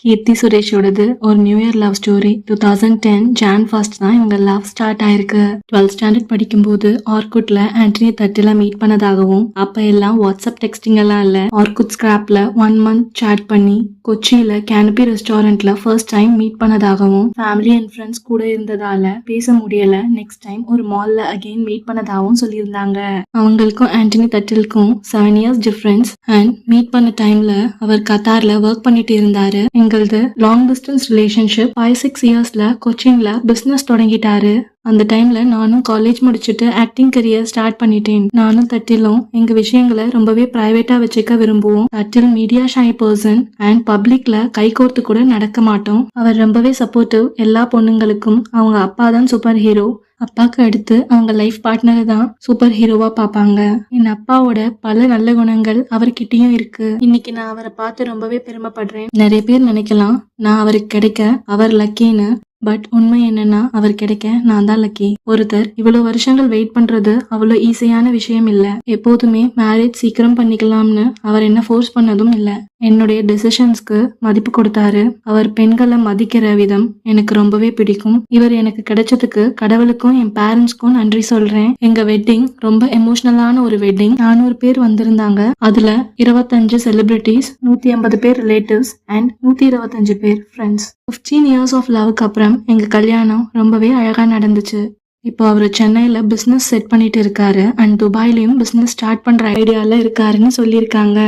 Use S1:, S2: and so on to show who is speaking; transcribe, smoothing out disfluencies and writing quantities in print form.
S1: கீர்த்தி சுரேஷோடது ஒரு new year love story. 2010 Jan 1 தான் இவங்க லவ் ஸ்டார்ட் ஆயிருக்கு. 12th ஸ்டாண்டர்ட் படிக்கும்போது ஆர்குட்ல ஆண்டனி தட்டில மீட் பண்ணதாகவும், அப்ப எல்லாம் வாட்ஸ்அப் டெக்ஸ்டிங் எல்லாம் இல்ல, ஆர்குட் ஸ்கிராப்ல 1 month சாட் பண்ணி கொச்சியில கேனபி ரெஸ்டாரண்ட்ல ஃபர்ஸ்ட் டைம் மீட் பண்ணதாகவும், ஃபேமிலி அண்ட் ஃப்ரெண்ட்ஸ் கூட இருந்ததால பேச முடியல, நெக்ஸ்ட் டைம் ஒரு மால்ல அகைன் மீட் பண்ணதாகவும் சொல்லியிருந்தாங்க. அவங்களுக்கும் ஆண்டனி தட்டிலுக்கும் 7 years டிஃபரன்ஸ் அண்ட் மீட் பண்ண டைம்ல அவர் கத்தார்ல ஒர்க் பண்ணிட்டு இருந்தாரு. எங்களது லாங் டிஸ்டன்ஸ் ரிலேஷன்ஷிப் 5-6 இயர்ஸ்ல கொச்சின்ல பிசினஸ் தொடங்கிட்டாரு. அந்த டைம்ல நானும் காலேஜ் முடிச்சுட்டு ஆக்டிங் கரியர் ஸ்டார்ட் பண்ணிட்டேன். நானும் தட்டிலும் எங்க விஷயங்களை ரொம்பவே பிரைவேட்டா வச்சுக்க விரும்புவோம். தட்டில் மீடியா ஷை பர்சன் அண்ட் பப்ளிக்ல கை கோர்த்து கூட நடக்க மாட்டோம். அவர் ரொம்பவே சப்போர்ட்டிவ். எல்லா பொண்ணுங்களுக்கும் அவங்க அப்பா தான் சூப்பர் ஹீரோ. அப்பாக்கு அடுத்து அவங்க லைஃப் பார்ட்னர் தான் சூப்பர் ஹீரோவா பாப்பாங்க. என் அப்பாவோட பல நல்ல குணங்கள் அவர்கிட்டயும் இருக்கு. இன்னைக்கு நான் அவரை பார்த்து ரொம்பவே பெருமைப்படுறேன். நிறைய பேர் நினைக்கலாம் நான் அவருக்கு கிடைக்க அவர் லக்கின்னு. பட் உண்மை என்னன்னா அவர் கிடைக்க நான் தான் லக்கி. ஒருத்தர் இவ்வளவு வருஷங்கள் வெயிட் பண்றது அவ்வளவு ஈஸியான விஷயம் இல்ல. எப்போதுமே மேரேஜ் சீக்கிரம் பண்ணிக்கலாம்னு அவர் என்ன ஃபோர்ஸ் பண்ணதும் இல்ல. என்னுடைய டெசிஷன்ஸ்க்கு மதிப்பு கொடுத்தாரு. அவர் பெண்களை மதிக்கிற விதம் எனக்கு ரொம்பவே பிடிக்கும். இவர் எனக்கு கிடைச்சதுக்கு கடவுளுக்கும் என் பேரண்ட்ஸ்க்கும் நன்றி சொல்றேன். எங்க வெட்டிங் ரொம்ப எமோஷனலான ஒரு வெட்டிங். 400 பேர் வந்திருந்தாங்க. அதுல 25 செலிபிரிட்டிஸ், 150 பேர் ரிலேட்டிவ்ஸ் அண்ட் 125 பேர் ஃப்ரெண்ட்ஸ். 15 years ஆஃப் லவ்க்கு அப்புறம் எங்க கல்யாணம் ரொம்பவே அழகா நடந்துச்சு. இப்போ அவரு சென்னையில பிசினஸ் செட் பண்ணிட்டு இருக்காரு அண்ட் துபாயிலையும் பிசினஸ் ஸ்டார்ட் பண்ற ஐடியால இருக்காருன்னு சொல்லியிருக்காங்க.